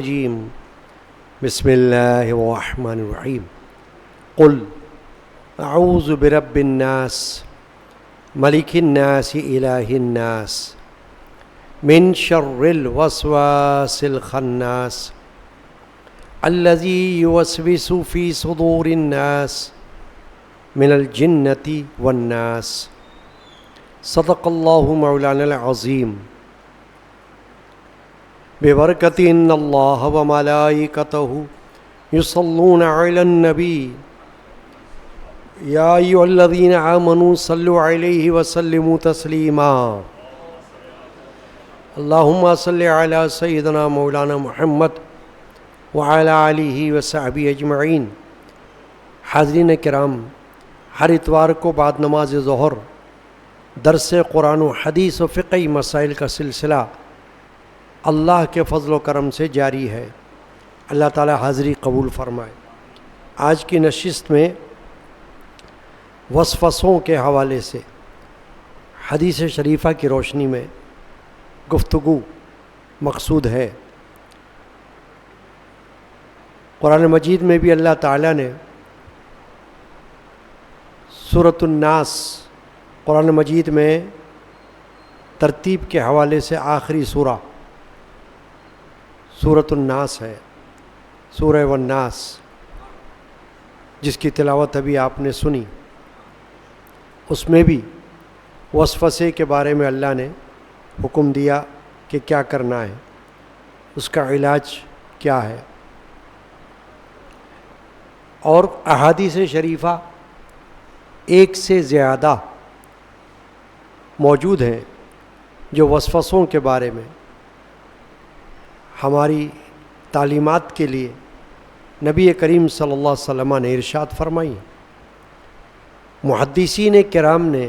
الرجیم بسم اللہ الرحمن الرحیم قل اعوذ برب الناس ملک الناس الہ الناس من شر الوسواس الخناس الذی یوسوس فی صدور الناس من الجنۃ والناس صدق اللہ مولانا العظیم ببرکت ان اللہ وملائکتہ یصلون علی النبی یا ایھا الذین آمنوا صلوا علیہ وسلموا تسلیما اللہم صل علی سیدنا مولانا محمد وعلی آلہ وصحبہ اجمعین۔ حاضرین کرام، ہر اتوار کو بعد نماز ظہر درس قرآن و حدیث و فقہی مسائل کا سلسلہ اللہ کے فضل و کرم سے جاری ہے۔ اللہ تعالی حاضری قبول فرمائے۔ آج کی نشست میں وسوسوں کے حوالے سے حدیث شریفہ کی روشنی میں گفتگو مقصود ہے۔ قرآن مجید میں بھی اللہ تعالیٰ نے سورۃ الناس، قرآن مجید میں ترتیب کے حوالے سے آخری سورۃ الناس ہے، سورہ والناس، جس کی تلاوت ابھی آپ نے سنی۔ اس میں بھی وسوسے کے بارے میں اللہ نے حکم دیا کہ کیا کرنا ہے، اس کا علاج کیا ہے، اور احادیث شریفہ ایک سے زیادہ موجود ہیں جو وسوسوں کے بارے میں ہماری تعلیمات کے لیے نبی کریم صلی اللہ علیہ وسلم نے ارشاد فرمائی۔ محدثین کرام نے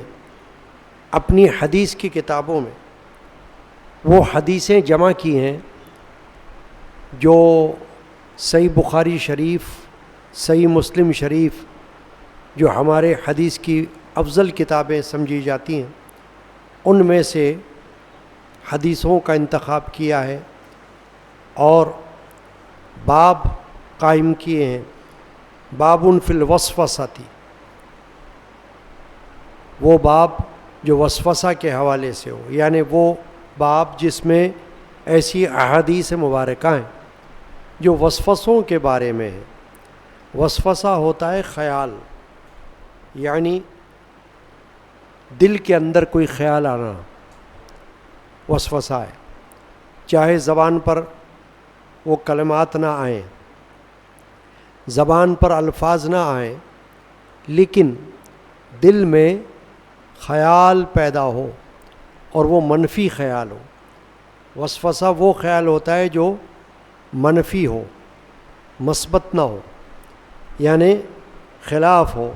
اپنی حدیث کی کتابوں میں وہ حدیثیں جمع کی ہیں جو صحیح بخاری شریف، صحیح مسلم شریف، جو ہمارے حدیث کی افضل کتابیں سمجھی جاتی ہیں، ان میں سے حدیثوں کا انتخاب کیا ہے اور باب قائم کیے ہیں۔ باب فی الوسوسۃ، وہ باب جو وسوسہ کے حوالے سے ہو، یعنی وہ باب جس میں ایسی احادیث مبارکہ ہیں جو وسوسوں کے بارے میں ہیں۔ وسوسہ ہوتا ہے خیال، یعنی دل کے اندر کوئی خیال آنا وسوسہ ہے، چاہے زبان پر وہ کلمات نہ آئیں، زبان پر الفاظ نہ آئیں، لیکن دل میں خیال پیدا ہو اور وہ منفی خیال ہو۔ وسوسہ وہ خیال ہوتا ہے جو منفی ہو، مثبت نہ ہو، یعنی خلاف ہو،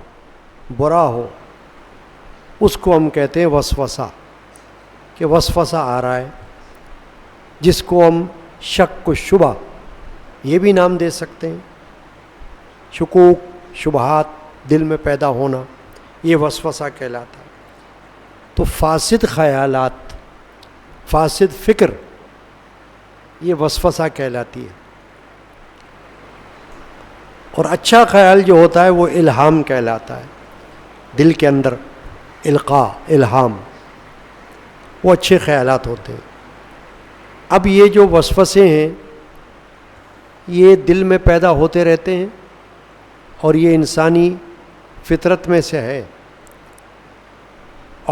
برا ہو، اس کو ہم کہتے ہیں وسوسہ، کہ وسوسہ آ رہا ہے، جس کو ہم شک و شبہ یہ بھی نام دے سکتے ہیں۔ شکوک، شبہات دل میں پیدا ہونا، یہ وسوسہ کہلاتا ہے۔ تو فاسد خیالات، فاسد فکر، یہ وسوسہ کہلاتی ہے۔ اور اچھا خیال جو ہوتا ہے وہ الہام کہلاتا ہے، دل کے اندر القاء، الہام، وہ اچھے خیالات ہوتے ہیں۔ اب یہ جو وسوسے ہیں یہ دل میں پیدا ہوتے رہتے ہیں اور یہ انسانی فطرت میں سے ہے،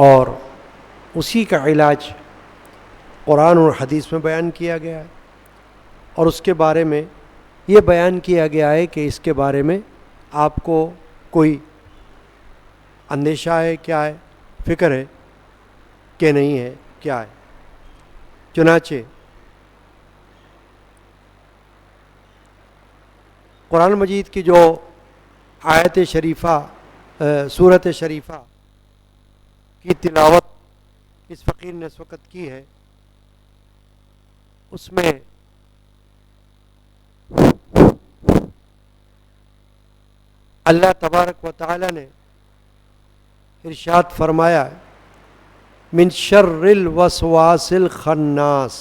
اور اسی کا علاج قرآن اور حدیث میں بیان کیا گیا ہے، اور اس کے بارے میں یہ بیان کیا گیا ہے کہ اس کے بارے میں آپ کو کوئی اندیشہ ہے، کیا ہے، فکر ہے کہ نہیں ہے، کیا ہے۔ چنانچہ قرآن مجید کی جو آیت شریفہ، سورۃ شریفہ کی تلاوت اس فقیر نے اس وقت کی ہے، اس میں اللہ تبارک و تعالی نے ارشاد فرمایا ہے، من شر الوسواس الخناس،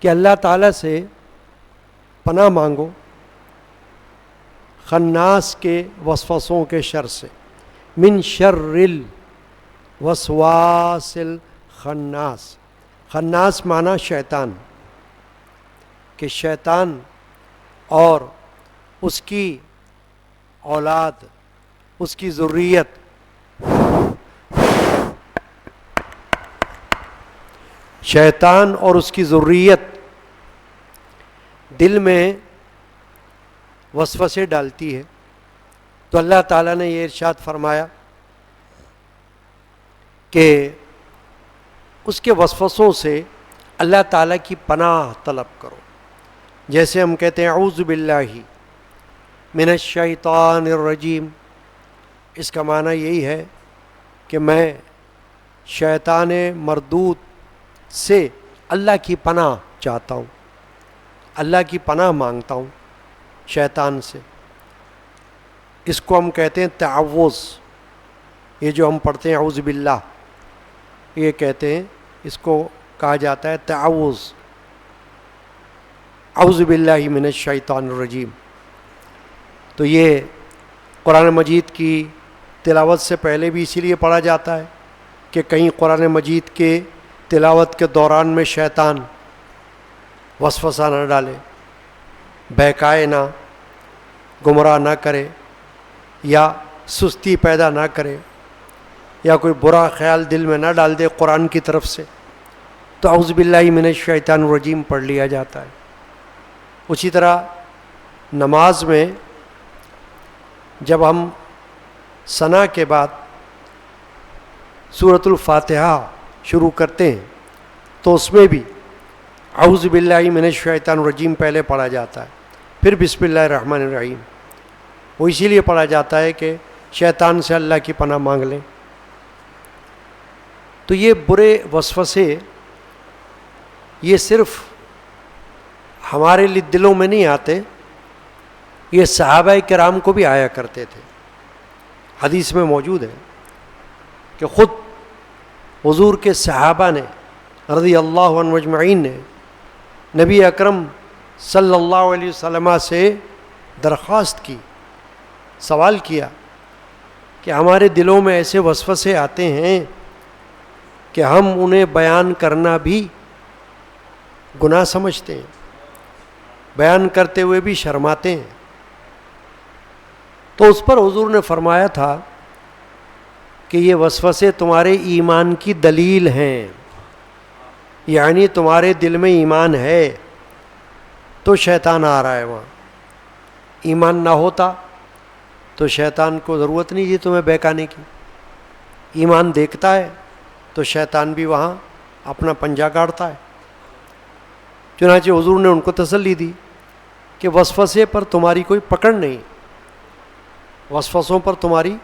کہ اللہ تعالیٰ سے پناہ مانگو خناس کے وسوسوں کے شر سے. من شر الوسواس الخناس. خناس معنی شیطان، کہ شیطان اور اس کی اولاد، اس کی ذریت شیطان اور اس کی ذریت دل میں وسوسے ڈالتی ہے. تو اللہ تعالیٰ نے یہ ارشاد فرمایا کہ اس کے وسوسوں سے اللہ تعالیٰ کی پناہ طلب کرو. جیسے ہم کہتے ہیں اعوذ باللہ من الشیطان الرجیم، اس کا معنی یہی ہے کہ میں شیطان مردود سے اللہ کی پناہ چاہتا ہوں، اللہ کی پناہ مانگتا ہوں شیطان سے. اس کو ہم کہتے ہیں تعوذ. یہ جو ہم پڑھتے ہیں اعوذ باللہ، یہ کہتے ہیں، اس کو کہا جاتا ہے تعوذ. اعوذ باللہ من الشیطان الرجیم. تو یہ قرآن مجید کی تلاوت سے پہلے بھی اسی لیے پڑھا جاتا ہے کہ کہیں قرآن مجید کے تلاوت کے دوران میں شیطان وسوسہ نہ ڈالے، بہکائے نہ، گمراہ نہ کرے، یا سستی پیدا نہ کرے، یا کوئی برا خیال دل میں نہ ڈال دے قرآن کی طرف سے. تو اعوذ باللہ من الشیطان الرجیم پڑھ لیا جاتا ہے. اسی طرح نماز میں جب ہم ثنا کے بعد سورۃ الفاتحہ شروع کرتے ہیں تو اس میں بھی اعوذ باللہ من الشیطان الرجیم پہلے پڑھا جاتا ہے، پھر بسم اللہ الرحمن الرحیم. وہ اسی لیے پڑھا جاتا ہے کہ شیطان سے اللہ کی پناہ مانگ لیں. تو یہ برے وسوسے یہ صرف ہمارے لیے دلوں میں نہیں آتے، یہ صحابہ کرام کو بھی آیا کرتے تھے. حدیث میں موجود ہے کہ خود حضور کے صحابہ نے رضی اللہ عنہ اجمعین نے نبی اکرم صلی اللہ علیہ وسلم سے درخواست کی، سوال کیا کہ ہمارے دلوں میں ایسے وسوسے آتے ہیں کہ ہم انہیں بیان کرنا بھی گناہ سمجھتے ہیں، بیان کرتے ہوئے بھی شرماتے ہیں. تو اس پر حضور نے فرمایا تھا کہ یہ وسوسے تمہارے ایمان کی دلیل ہیں، یعنی تمہارے دل میں ایمان ہے تو شیطان آ رہا ہے وہاں. ایمان نہ ہوتا تو شیطان کو ضرورت نہیں تھی تمہیں بہکانے کی. ایمان دیکھتا ہے تو شیطان بھی وہاں اپنا پنجہ گاڑتا ہے. چنانچہ حضور نے ان کو تسلی دی کہ وسوسے پر تمہاری کوئی پکڑ نہیں، وسوسوں پر تمہاری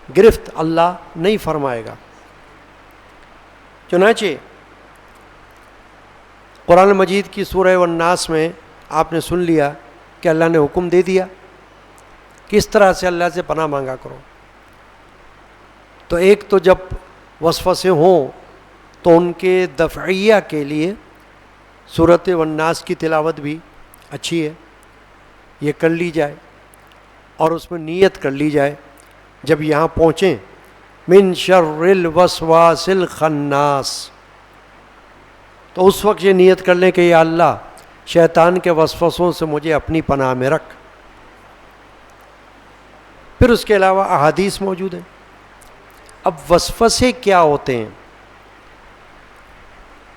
گرفت اللہ نہیں فرمائے گا. چنانچہ قرآن مجید کی سورہ والناس میں آپ نے سن لیا کہ اللہ نے حکم دے دیا کس طرح سے اللہ سے پناہ مانگا کرو. تو ایک تو جب وسوسے ہوں تو ان کے دفعیہ کے لیے سورۃ والناس کی تلاوت بھی اچھی ہے، یہ کر لی جائے اور اس میں نیت کر لی جائے. جب یہاں پہنچیں من شر الوسواس الخناس تو اس وقت یہ نیت کر لیں کہ یا اللہ شیطان کے وسوسوں سے مجھے اپنی پناہ میں رکھ. پھر اس کے علاوہ احادیث موجود ہیں. اب وسوسے کیا ہوتے ہیں؟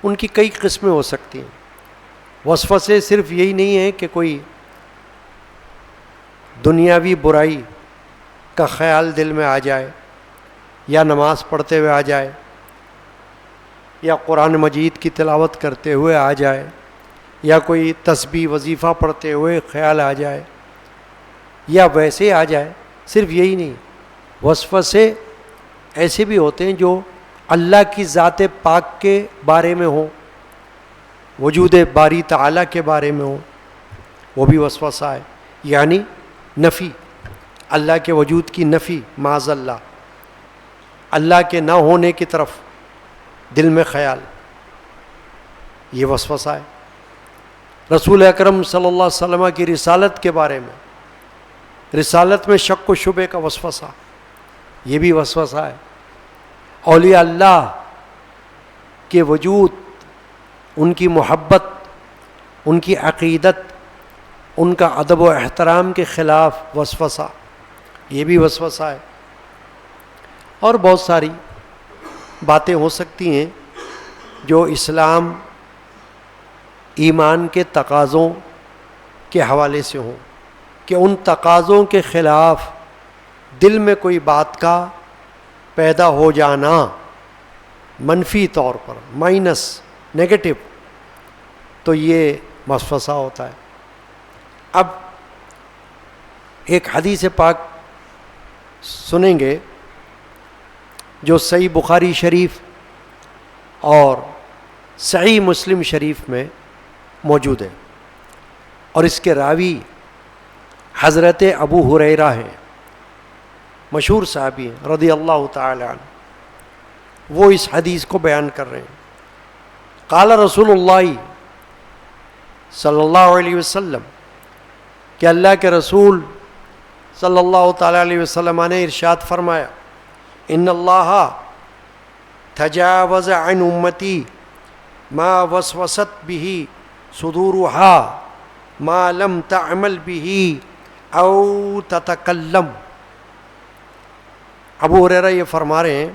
ان کی کئی قسمیں ہو سکتی ہیں. وسوسے صرف یہی نہیں ہے کہ کوئی دنیاوی برائی کا خیال دل میں آ جائے، یا نماز پڑھتے ہوئے آ جائے، یا قرآن مجید کی تلاوت کرتے ہوئے آ جائے، یا کوئی تسبیح وظیفہ پڑھتے ہوئے خیال آ جائے، یا ویسے آ جائے. صرف یہی نہیں، وسوسے ایسے بھی ہوتے ہیں جو اللہ کی ذات پاک کے بارے میں ہوں، وجود باری تعالیٰ کے بارے میں ہوں، وہ بھی وسوسہ ہے. یعنی نفی، اللہ کے وجود کی نفی، معاذ اللہ، اللہ کے نہ ہونے کی طرف دل میں خیال، یہ وسوسہ ہے. رسول اکرم صلی اللہ علیہ وسلم کی رسالت کے بارے میں، رسالت میں شک و شبے کا وسوسہ، یہ بھی وسوسہ ہے۔ اولیاء اللہ کے وجود، ان کی محبت، ان کی عقیدت، ان کا ادب و احترام کے خلاف وسوسہ، یہ بھی وسوسہ ہے۔ اور بہت ساری باتیں ہو سکتی ہیں جو اسلام ایمان کے تقاضوں کے حوالے سے ہوں، کہ ان تقاضوں کے خلاف دل میں کوئی بات کا پیدا ہو جانا، منفی طور پر، مائنس، نیگیٹو، تو یہ وسوسہ ہوتا ہے۔ اب ایک حدیث پاک سنیں گے جو صحیح بخاری شریف اور صحیح مسلم شریف میں موجود ہے، اور اس کے راوی حضرت ابو ہریرہ ہیں، مشہور صحابی ہیں رضی اللہ تعالی عنہ۔ وہ اس حدیث کو بیان کر رہے ہیں۔ قال رسول اللہ صلی اللہ علیہ وسلم، کہ اللہ کے رسول صلی اللہ تعالی علیہ وسلم نے ارشاد فرمایا، ان اللہ تجاوز عن امتی ما وسوست به صدورها ما لم تعمل به او تتکلم۔ ابو ہریرہ یہ فرما رہے ہیں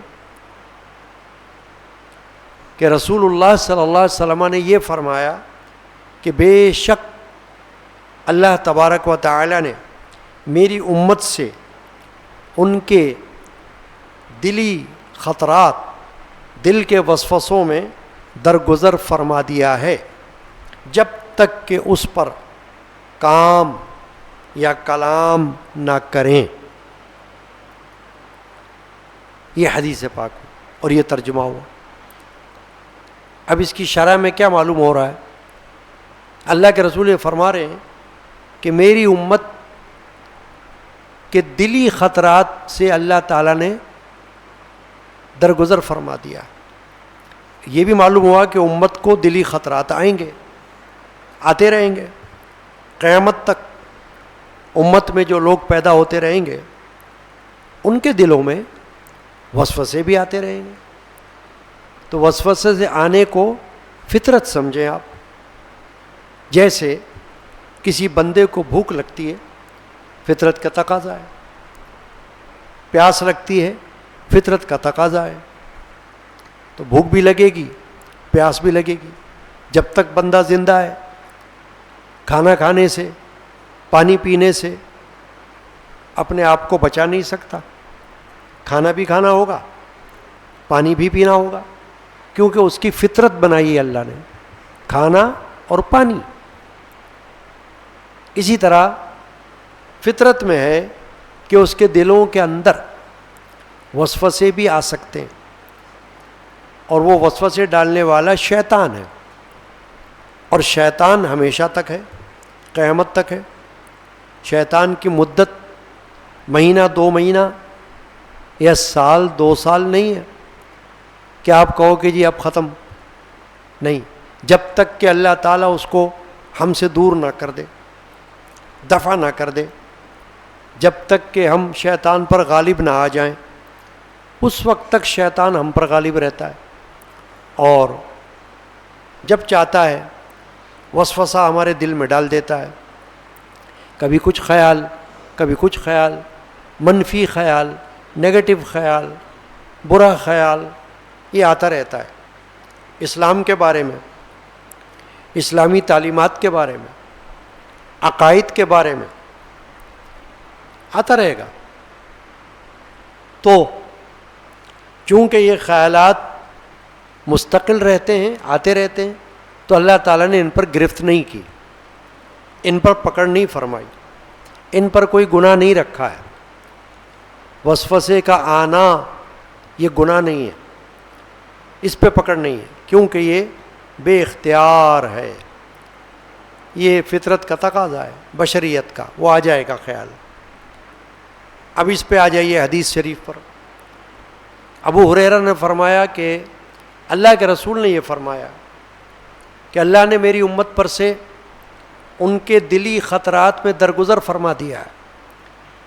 کہ رسول اللہ صلی اللہ علیہ وسلم نے یہ فرمایا کہ بے شک اللہ تبارک و تعالی نے میری امت سے ان کے دلی خطرات، دل کے وسوسوں میں درگزر فرما دیا ہے، جب تک کہ اس پر کام یا کلام نہ کریں۔ یہ حدیث پاک اور یہ ترجمہ ہوا۔ اب اس کی شرح میں کیا معلوم ہو رہا ہے؟ اللہ کے رسول یہ فرما رہے ہیں کہ میری امت کے دلی خطرات سے اللہ تعالیٰ نے درگزر فرما دیا۔ یہ بھی معلوم ہوا کہ امت کو دلی خطرات آئیں گے، آتے رہیں گے قیامت تک۔ امت میں جو لوگ پیدا ہوتے رہیں گے ان کے دلوں میں وسوسے بھی آتے رہیں گے۔ تو وسوسے سے آنے کو فطرت سمجھیں آپ۔ جیسے کسی بندے کو بھوک لگتی ہے، فطرت کا تقاضا ہے، پیاس لگتی ہے، فطرت کا تقاضا ہے، تو بھوک بھی لگے گی، پیاس بھی لگے گی۔ جب تک بندہ زندہ ہے، کھانا کھانے سے، پانی پینے سے اپنے آپ کو بچا نہیں سکتا۔ کھانا بھی کھانا ہوگا، پانی بھی پینا ہوگا، کیونکہ اس کی فطرت بنائی ہے اللہ نے، کھانا اور پانی۔ اسی طرح فطرت میں ہے کہ اس کے دلوں کے اندر وسوسے بھی آ سکتے ہیں، اور وہ وسوسے ڈالنے والا شیطان ہے، اور شیطان ہمیشہ تک ہے، قیامت تک ہے۔ شیطان کی مدت مہینہ، 2 مہینہ یا سال، 2 سال نہیں ہے کہ آپ کہو کہ جی اب ختم، نہیں، جب تک کہ اللہ تعالیٰ اس کو ہم سے دور نہ کر دے، دفع نہ کر دے، جب تک کہ ہم شیطان پر غالب نہ آ جائیں، اس وقت تک شیطان ہم پر غالب رہتا ہے، اور جب چاہتا ہے وسوسہ ہمارے دل میں ڈال دیتا ہے، کبھی کچھ خیال، کبھی کچھ خیال، منفی خیال، نیگیٹو خیال، برا خیال، یہ آتا رہتا ہے۔ اسلام کے بارے میں، اسلامی تعلیمات کے بارے میں، عقائد کے بارے میں آتا رہے گا۔ تو چونکہ یہ خیالات مستقل رہتے ہیں، آتے رہتے ہیں، تو اللہ تعالیٰ نے ان پر گرفت نہیں کی، ان پر پکڑ نہیں فرمائی، ان پر کوئی گناہ نہیں رکھا ہے۔ وسوسے کا آنا یہ گناہ نہیں ہے، اس پہ پکڑ نہیں ہے، کیونکہ یہ بے اختیار ہے، یہ فطرت کا تقاضا ہے، بشریت کا، وہ آ جائے گا خیال۔ اب اس پہ آ جائیے حدیث شریف پر۔ ابو ہریرہ نے فرمایا کہ اللہ کے رسول نے یہ فرمایا کہ اللہ نے میری امت پر سے ان کے دلی خطرات میں درگزر فرما دیا ہے.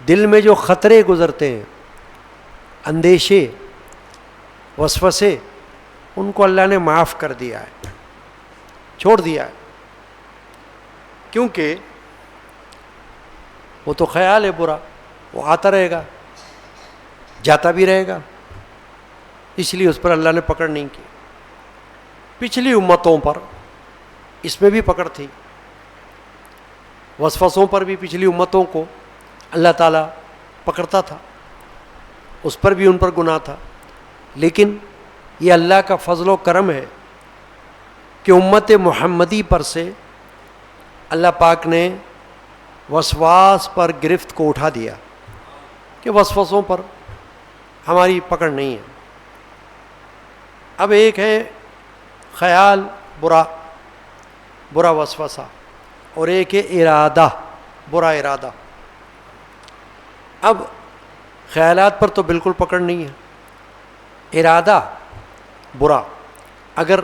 دل میں جو خطرے گزرتے ہیں، اندیشے، وسوسے، ان کو اللہ نے معاف کر دیا ہے، چھوڑ دیا ہے. کیونکہ وہ تو خیال ہے برا، وہ آتا رہے گا، جاتا بھی رہے گا، اس لیے اس پر اللہ نے پکڑ نہیں کی. پچھلی امتوں پر اس میں بھی پکڑ تھی، وسوسوں پر بھی پچھلی امتوں کو اللہ تعالیٰ پکڑتا تھا، اس پر بھی ان پر گناہ تھا. لیکن یہ اللہ کا فضل و کرم ہے کہ امت محمدی پر سے اللہ پاک نے وسواس پر گرفت کو اٹھا دیا کہ وسوسوں پر ہماری پکڑ نہیں ہے. اب ایک ہے خیال برا وسوسہ، اور ایک ہے ارادہ، برا ارادہ. اب خیالات پر تو بالکل پکڑ نہیں ہے، ارادہ برا اگر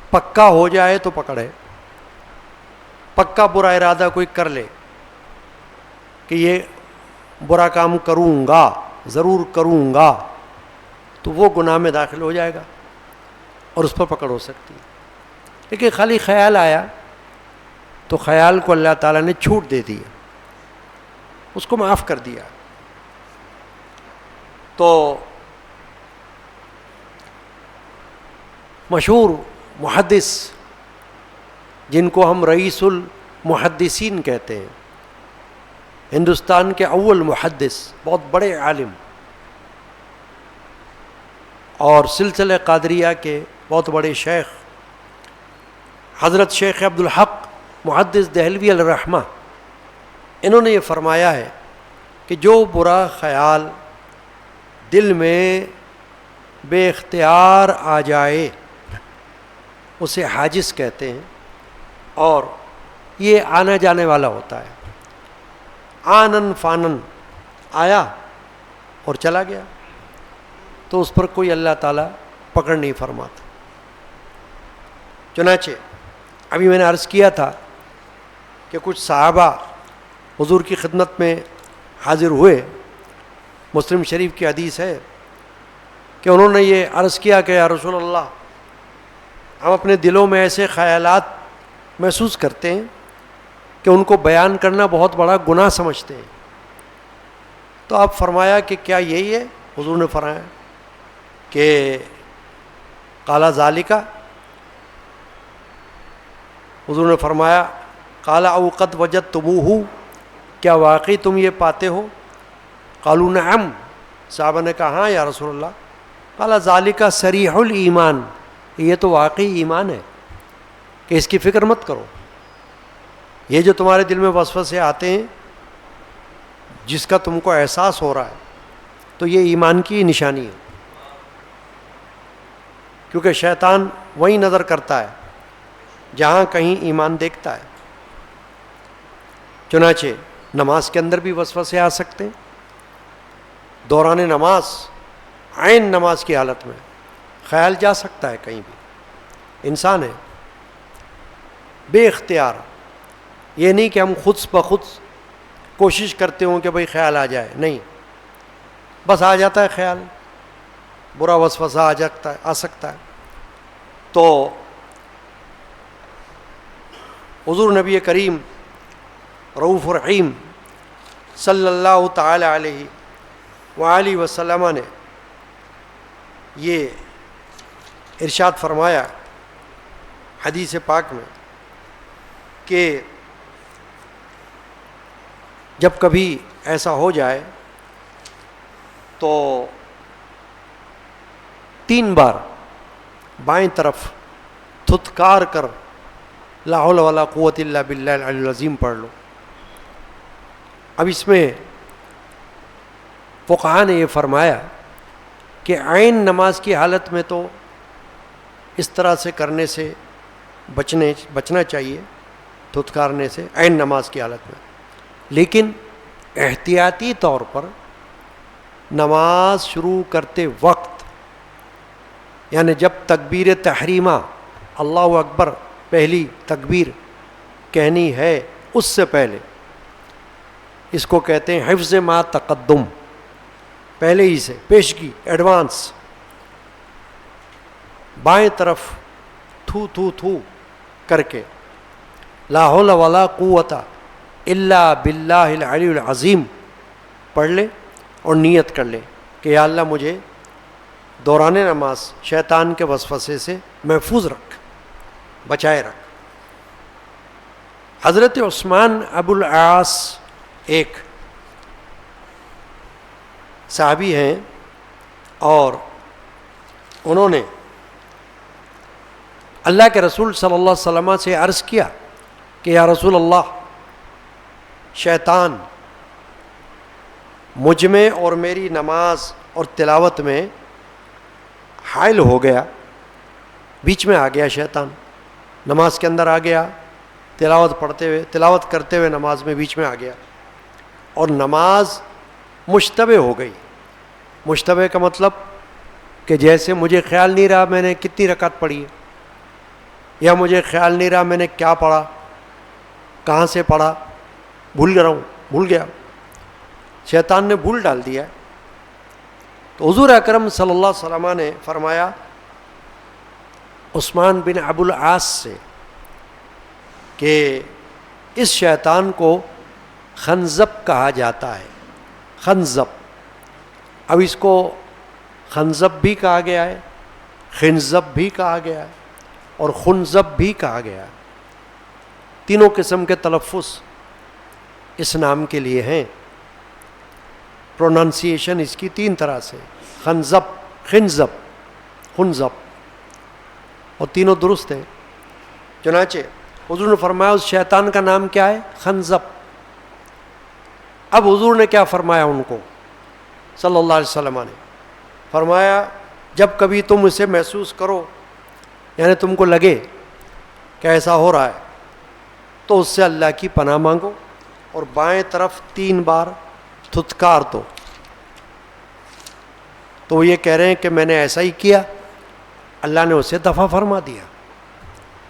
پکا ہو جائے تو پکڑ ہے. پکا برا ارادہ کوئی کر لے کہ یہ برا کام کروں گا، ضرور کروں گا، تو وہ گناہ میں داخل ہو جائے گا اور اس پر پکڑ ہو سکتی ہے. لیکن خالی خیال آیا تو خیال کو اللہ تعالیٰ نے چھوٹ دے دی، اس کو معاف کر دیا. تو مشہور محدث جن کو ہم رئیس المحدثین کہتے ہیں، ہندوستان کے اول محدث، بہت بڑے عالم اور سلسلہ قادریہ کے بہت بڑے شیخ، حضرت شیخ عبدالحق محدث دہلوی علیہ الرحمہ، انہوں نے یہ فرمایا ہے کہ جو برا خیال دل میں بے اختیار آ جائے اسے حاجز کہتے ہیں، اور یہ آنا جانے والا ہوتا ہے. آنن فانن آیا اور چلا گیا، تو اس پر کوئی اللہ تعالیٰ پکڑ نہیں فرماتا. چنانچہ ابھی میں نے عرض کیا تھا کہ کچھ صحابہ حضور کی خدمت میں حاضر ہوئے. مسلم شریف کی حدیث ہے کہ انہوں نے یہ عرض کیا کہ یا رسول اللہ، ہم اپنے دلوں میں ایسے خیالات محسوس کرتے ہیں کہ ان کو بیان کرنا بہت بڑا گناہ سمجھتے ہیں. تو آپ فرمایا کہ کیا یہی ہے؟ حضور نے فرمایا کہ قال ذالک، حضور نے فرمایا قال او قد وجدتموہ، کیا واقعی تم یہ پاتے ہو؟ قالوا نعم، صحابہ نے کہا ہاں یا رسول اللہ. قال ذالک صریح الایمان، یہ تو واقعی ایمان ہے کہ اس کی فکر مت کرو. یہ جو تمہارے دل میں وسوسے آتے ہیں، جس کا تم کو احساس ہو رہا ہے، تو یہ ایمان کی نشانی ہے. کیونکہ شیطان وہیں نظر کرتا ہے جہاں کہیں ایمان دیکھتا ہے. چنانچہ نماز کے اندر بھی وسوسے آ سکتے ہیں. دوران نماز، عین نماز کی حالت میں خیال جا سکتا ہے کہیں بھی. انسان ہے بے اختیار، یہ نہیں کہ ہم خود بخود کوشش کرتے ہوں کہ بھئی خیال آ جائے، نہیں، بس آ جاتا ہے خیال، برا وسوسہ آ سکتا ہے. تو حضور نبی کریم رؤوف الرحیم صلی اللہ تعالی علیہ وآلہ وسلم نے یہ ارشاد فرمایا حدیث پاک میں کہ جب کبھی ایسا ہو جائے تو 3 بار بائیں طرف تھتکار کر لا حول ولا قوت الا باللہ العلی العظیم پڑھ لو. اب اس میں فقہاء نے یہ فرمایا کہ عین نماز کی حالت میں تو اس طرح سے کرنے سے بچنا چاہیے، تھتکارنے سے، عین نماز کی حالت میں. لیکن احتیاطی طور پر نماز شروع کرتے وقت، یعنی جب تکبیر تحریمہ اللہ اکبر پہلی تکبیر کہنی ہے اس سے پہلے، اس کو کہتے ہیں حفظ ما تقدم، پہلے ہی سے پیشگی، ایڈوانس. بائیں طرف تھو تھو تھو کر کے لا حول ولا قوت الا باللہ العلی العظیم پڑھ لے اور نیت کر لے کہ یا اللہ مجھے دوران نماز شیطان کے وسوسے سے محفوظ رکھ، بچائے رکھ. حضرت عثمان ابو العاص ایک صحابی ہیں، اور انہوں نے اللہ کے رسول صلی اللہ علیہ وسلم سے عرض کیا کہ یا رسول اللہ، شیطان مجھ میں اور میری نماز اور تلاوت میں حائل ہو گیا، بیچ میں آ گیا شیطان، نماز کے اندر آ گیا، تلاوت کرتے ہوئے نماز میں بیچ میں آ گیا، اور نماز مشتبہ ہو گئی. مشتبہ کا مطلب کہ جیسے مجھے خیال نہیں رہا میں نے کتنی رکعت پڑھی ہے، یا مجھے خیال نہیں رہا میں نے کیا پڑھا، کہاں سے پڑھا، بھول گیا. شیطان نے بھول ڈال دیا. تو حضور اکرم صلی اللہ علیہ وسلم نے فرمایا عثمان بن ابو العاص سے کہ اس شیطان کو خنزب کہا جاتا ہے. خنزب، اب اس کو خنزب بھی کہا گیا ہے، خنزب بھی کہا گیا ہے، اور خنزب بھی کہا گیا ہے. تینوں قسم کے تلفظ اس نام کے لیے ہیں. پروننسیشن اس کی تین طرح سے، خنزب، خنزب، خنزب، اور تینوں درست ہیں. چنانچہ حضور نے فرمایا اس شیطان کا نام کیا ہے؟ خنزب. اب حضور نے کیا فرمایا ان کو صلی اللہ علیہ وسلم نے؟ فرمایا جب کبھی تم اسے محسوس کرو، یعنی تم کو لگے کہ ایسا ہو رہا ہے، تو اس سے اللہ کی پناہ مانگو اور بائیں طرف 3 بار تھتکار دو. تو وہ یہ کہہ رہے ہیں کہ میں نے ایسا ہی کیا، اللہ نے اسے دفع فرما دیا.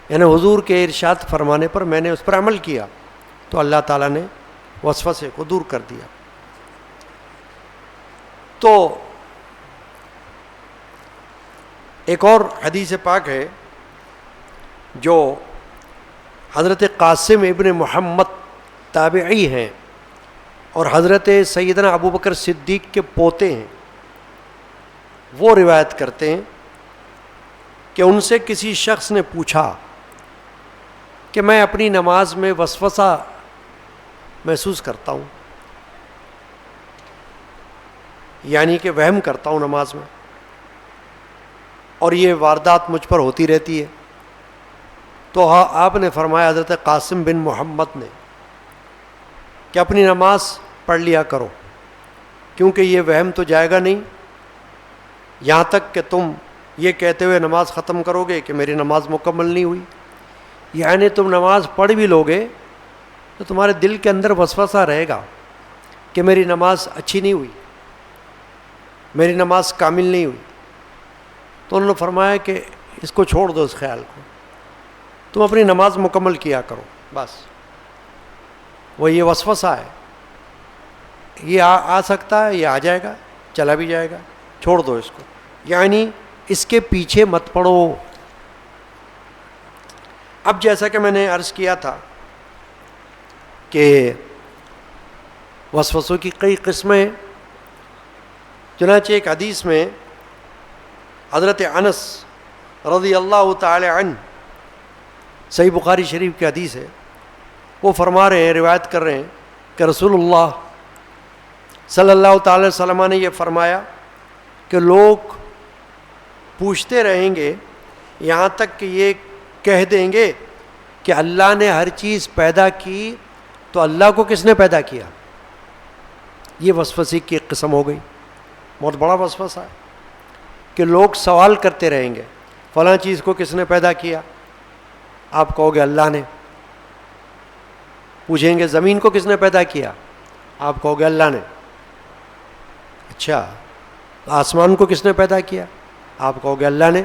یعنی حضور کے ارشاد فرمانے پر میں نے اس پر عمل کیا تو اللہ تعالیٰ نے وسوسے کو دور کر دیا. تو ایک اور حدیث پاک ہے جو حضرت قاسم ابن محمد تابعی ہیں اور حضرت سیدنا ابوبکر صدیق کے پوتے ہیں. وہ روایت کرتے ہیں کہ ان سے کسی شخص نے پوچھا کہ میں اپنی نماز میں وسوسہ محسوس کرتا ہوں، یعنی کہ وہم کرتا ہوں نماز میں، اور یہ واردات مجھ پر ہوتی رہتی ہے. تو آپ نے فرمایا حضرت قاسم بن محمد نے کہ اپنی نماز پڑھ لیا کرو، کیونکہ یہ وہم تو جائے گا نہیں یہاں تک کہ تم یہ کہتے ہوئے نماز ختم کرو گے کہ میری نماز مکمل نہیں ہوئی. یعنی تم نماز پڑھ بھی لوگے تو تمہارے دل کے اندر وسوسہ رہے گا کہ میری نماز اچھی نہیں ہوئی، میری نماز کامل نہیں ہوئی. تو انہوں نے فرمایا کہ اس کو چھوڑ دو، اس خیال کو، تم اپنی نماز مکمل کیا کرو بس. وہ یہ وسوسہ ہے، یہ آ سکتا ہے، یہ آ جائے گا، چلا بھی جائے گا، چھوڑ دو اس کو، یعنی اس کے پیچھے مت پڑو. اب جیسا کہ میں نے عرض کیا تھا کہ وسوسوں کی کئی قسمیں ہیں. چنانچہ ایک حدیث میں حضرت انس رضی اللہ تعالی عنہ، صحیح بخاری شریف کی حدیث ہے، وہ فرما رہے ہیں، روایت کر رہے ہیں کہ رسول اللہ صلی اللہ تعالی وسلم نے یہ فرمایا کہ لوگ پوچھتے رہیں گے یہاں تک کہ یہ کہہ دیں گے کہ اللہ نے ہر چیز پیدا کی تو اللہ کو کس نے پیدا کیا. یہ وسوسے کی ایک قسم ہو گئی، بہت بڑا وسوسہ ہے کہ لوگ سوال کرتے رہیں گے فلاں چیز کو کس نے پیدا کیا، آپ کہو گے اللہ نے. پوچھیں گے زمین کو کس نے پیدا کیا، آپ کہو گے اللہ نے. اچھا آسمان کو کس نے پیدا کیا، آپ کہو گے اللہ نے.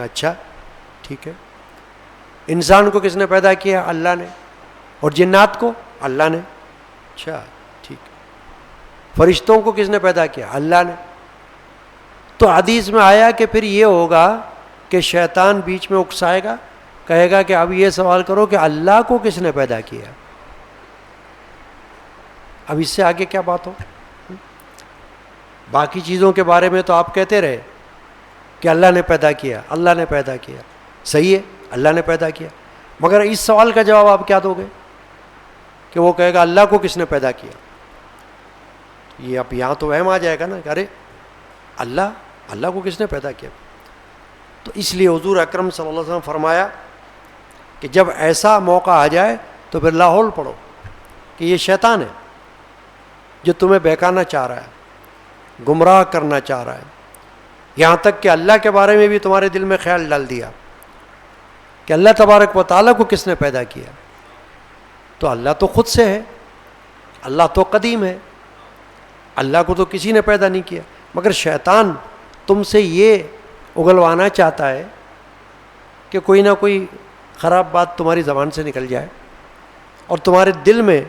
اچھا ٹھیک ہے. انسان کو کس نے پیدا کیا، اللہ نے. اور جنات کو اللہ نے. اچھا ٹھیک. فرشتوں کو کس نے پیدا کیا؟ اللہ نے. تو حدیث میں آیا کہ پھر یہ ہوگا کہ شیطان بیچ میں اکسائے گا، کہے گا کہ اب یہ سوال کرو کہ اللہ کو کس نے پیدا کیا. اب اس سے آگے کیا بات ہو؟ باقی چیزوں کے بارے میں تو آپ کہتے رہے کہ اللہ نے پیدا کیا، اللہ نے پیدا کیا. صحیح ہے، اللہ نے پیدا کیا، مگر اس سوال کا جواب آپ کیا دو گے کہ وہ کہے گا اللہ کو کس نے پیدا کیا؟ یہ اب یہاں تو وہم آ جائے گا نا کہ ارے اللہ کو کس نے پیدا کیا. تو اس لیے حضور اکرم صلی اللہ علیہ وسلم فرمایا کہ جب ایسا موقع آ جائے تو پھر لاحول پڑھو کہ یہ شیطان ہے جو تمہیں بہکانا چاہ رہا ہے، گمراہ کرنا چاہ رہا ہے، یہاں تک کہ اللہ کے بارے میں بھی تمہارے دل میں خیال ڈال دیا کہ اللہ تبارک و تعالیٰ کو کس نے پیدا کیا. تو اللہ تو خود سے ہے، اللہ تو قدیم ہے، اللہ کو تو کسی نے پیدا نہیں کیا. مگر شیطان تم سے یہ اگلوانا چاہتا ہے کہ کوئی نہ کوئی خراب بات تمہاری زبان سے نکل جائے، اور تمہارے دل میں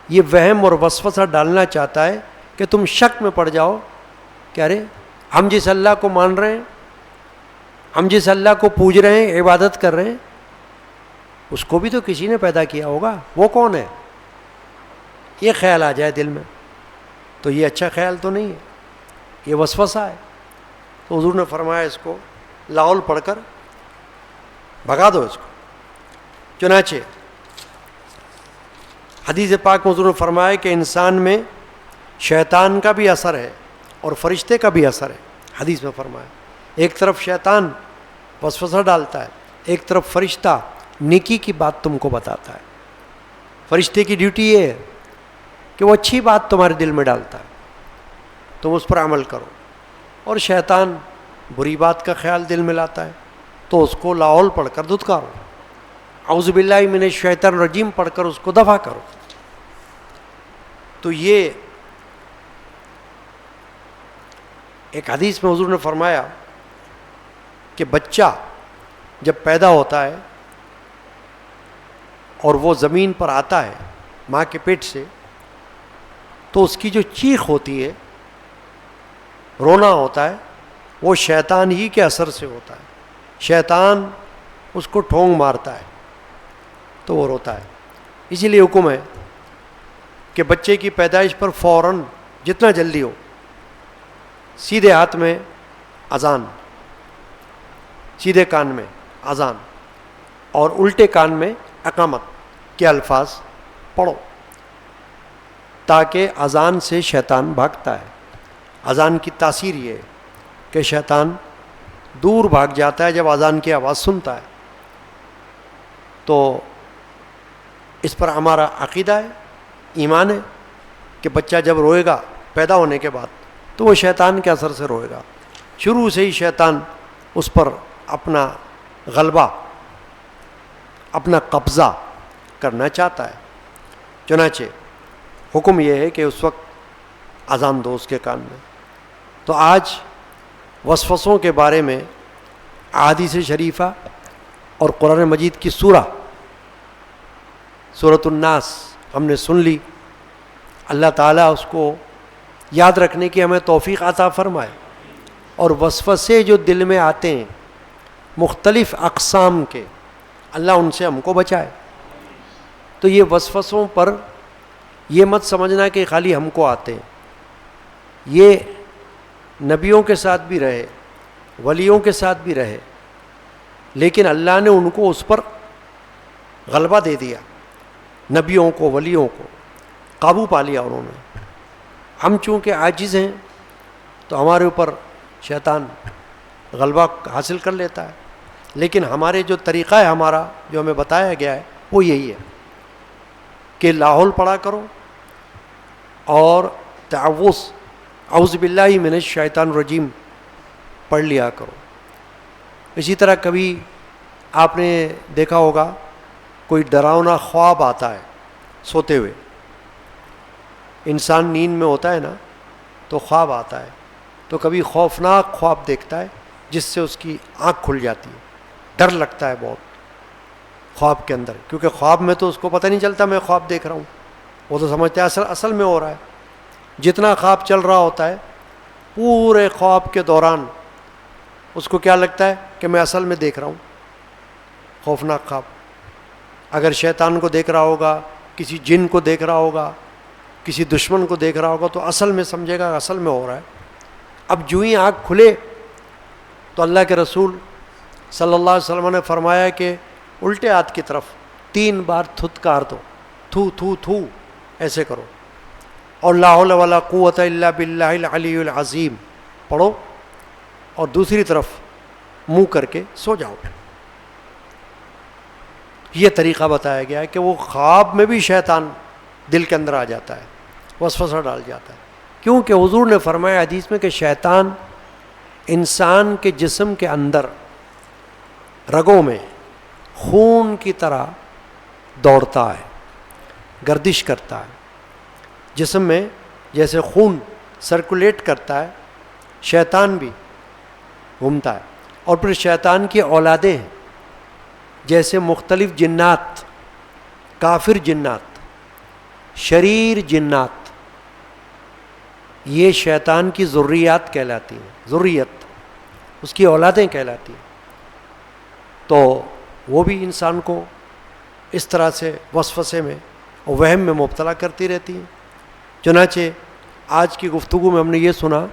یہ وہم اور وسوسہ ڈالنا چاہتا ہے کہ تم شک میں پڑ جاؤ کہ ارے ہم جس اللہ کو مان رہے ہیں، ہم جس اللہ کو پوج رہے ہیں، عبادت کر رہے ہیں، اس کو بھی تو کسی نے پیدا کیا ہوگا، وہ کون ہے؟ یہ خیال آ جائے دل میں تو یہ اچھا خیال تو نہیں ہے، یہ وسوسہ ہے. تو حضور نے فرمایا اس کو لاحول پڑھ کر بھگا دو اس کو. چنانچہ حدیث پاک میں حضور نے فرمایا کہ انسان میں شیطان کا بھی اثر ہے اور فرشتے کا بھی اثر ہے. حدیث میں فرمایا ایک طرف شیطان وسوسہ ڈالتا ہے، ایک طرف فرشتہ نیکی کی بات تم کو بتاتا ہے. فرشتے کی ڈیوٹی یہ ہے کہ وہ اچھی بات تمہارے دل میں ڈالتا ہے، تم اس پر عمل کرو، اور شیطان بری بات کا خیال دل میں لاتا ہے تو اس کو لاحول پڑھ کر دھتکارو، اعوذ باللہ من الشیطان الرجیم پڑھ کر اس کو دفع کرو. تو یہ ایک حدیث میں حضور نے فرمایا کہ بچہ جب پیدا ہوتا ہے اور وہ زمین پر آتا ہے ماں کے پیٹ سے، تو اس کی جو چیخ ہوتی ہے، رونا ہوتا ہے، وہ شیطان ہی کے اثر سے ہوتا ہے. شیطان اس کو ٹھونگ مارتا ہے تو وہ روتا ہے. اسی لیے حکم ہے کہ بچے کی پیدائش پر فوراً جتنا جلدی ہو سیدھے ہاتھ میں اذان، سیدھے کان میں اذان اور الٹے کان میں اقامت کے الفاظ پڑھو، تاکہ اذان سے شیطان بھاگتا ہے. اذان کی تاثیر یہ ہے کہ شیطان دور بھاگ جاتا ہے جب اذان کی آواز سنتا ہے. تو اس پر ہمارا عقیدہ ہے، ایمان ہے کہ بچہ جب روئے گا پیدا ہونے کے بعد تو وہ شیطان کے اثر سے روئے گا. شروع سے ہی شیطان اس پر اپنا غلبہ، اپنا قبضہ کرنا چاہتا ہے. چنانچہ حکم یہ ہے کہ اس وقت اذان دو اس کے کان میں. تو آج وسوسوں کے بارے میں احادیث شریفہ اور قرآن مجید کی سورۃ الناس ہم نے سن لی. اللہ تعالیٰ اس کو یاد رکھنے کی ہمیں توفیق عطا فرمائے، اور وسوسے جو دل میں آتے ہیں مختلف اقسام کے، اللہ ان سے ہم کو بچائے. تو یہ وسوسوں پر یہ مت سمجھنا کہ خالی ہم کو آتے ہیں، یہ نبیوں کے ساتھ بھی رہے، ولیوں کے ساتھ بھی رہے، لیکن اللہ نے ان کو اس پر غلبہ دے دیا. نبیوں کو، ولیوں کو قابو پا لیا انہوں نے. ہم چونکہ عاجز ہیں تو ہمارے اوپر شیطان غلبہ حاصل کر لیتا ہے، لیکن ہمارے جو طریقہ ہے ہمارا جو ہمیں بتایا گیا ہے وہ یہی ہے کہ لاحول پڑھا کرو اور تعوذ اعوذ باللہ من الشیطان الرجیم پڑھ لیا کرو. اسی طرح کبھی آپ نے دیکھا ہوگا کوئی ڈراؤنا خواب آتا ہے سوتے ہوئے، انسان نیند میں ہوتا ہے نا تو خواب آتا ہے، تو کبھی خوفناک خواب دیکھتا ہے جس سے اس کی آنکھ کھل جاتی ہے، ڈر لگتا ہے بہت. خواب کے اندر، کیونکہ خواب میں تو اس کو پتہ نہیں چلتا میں خواب دیکھ رہا ہوں، وہ تو سمجھتا ہے اصل میں ہو رہا ہے۔ جتنا خواب چل رہا ہوتا ہے پورے خواب کے دوران اس کو کیا لگتا ہے کہ میں اصل میں دیکھ رہا ہوں خوفناک خواب۔ اگر شیطان کو دیکھ رہا ہوگا، کسی جن کو دیکھ رہا ہوگا، کسی دشمن کو دیکھ رہا ہوگا تو اصل میں سمجھے گا اصل میں ہو رہا ہے۔ اب جو ہی آنکھ کھلے تو اللہ کے رسول صلی اللہ علیہ وسلم نے فرمایا کہ الٹے ہاتھ کی طرف 3 بار تھتکار دو، تھو تھو تھو ایسے کرو، اور لا حول ولا قوت الا باللہ العلی العظیم پڑھو، اور دوسری طرف منہ کر کے سو جاؤ۔ یہ طریقہ بتایا گیا ہے کہ وہ خواب میں بھی شیطان دل کے اندر آ جاتا ہے، وسوسہ ڈال جاتا ہے، کیونکہ حضور نے فرمایا حدیث میں کہ شیطان انسان کے جسم کے اندر رگوں میں خون کی طرح دوڑتا ہے، گردش کرتا ہے، جسم میں جیسے خون سرکولیٹ کرتا ہے شیطان بھی گھومتا ہے۔ اور پھر شیطان کی اولادیں ہیں، جیسے مختلف جنات، کافر جنات، شریر جنات، یہ شیطان کی ذریات کہلاتی ہیں، ذریت اس کی اولادیں کہلاتی ہیں۔ تو وہ بھی انسان کو اس طرح سے وسوسے میں اور وہم میں مبتلا کرتی رہتی ہیں۔ چنانچہ آج کی گفتگو میں ہم نے یہ سنا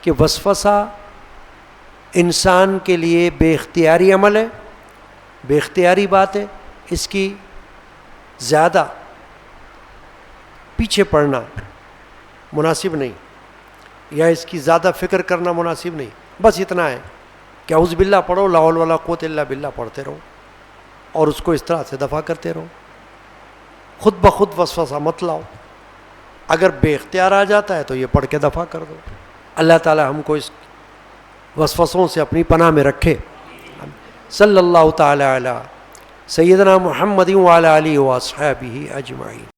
کہ وسوسہ انسان کے لیے بے اختیاری عمل ہے، بے اختیاری بات ہے، اس کی زیادہ پیچھے پڑنا مناسب نہیں، یا اس کی زیادہ فکر کرنا مناسب نہیں۔ بس اتنا ہے کہ اعوذ باللہ پڑھو، لا حول ولا قوت الا باللہ پڑھتے رہو، اور اس کو اس طرح سے دفع کرتے رہو، خود بخود وسوسہ مت لاؤ۔ اگر بے اختیار آ جاتا ہے تو یہ پڑھ کے دفع کر دو۔ اللہ تعالی ہم کو اس وسوسوں سے اپنی پناہ میں رکھے۔ صلی اللہ تعالی علی سیدنا محمد وعلی آلہ واصحابہ اجمعین۔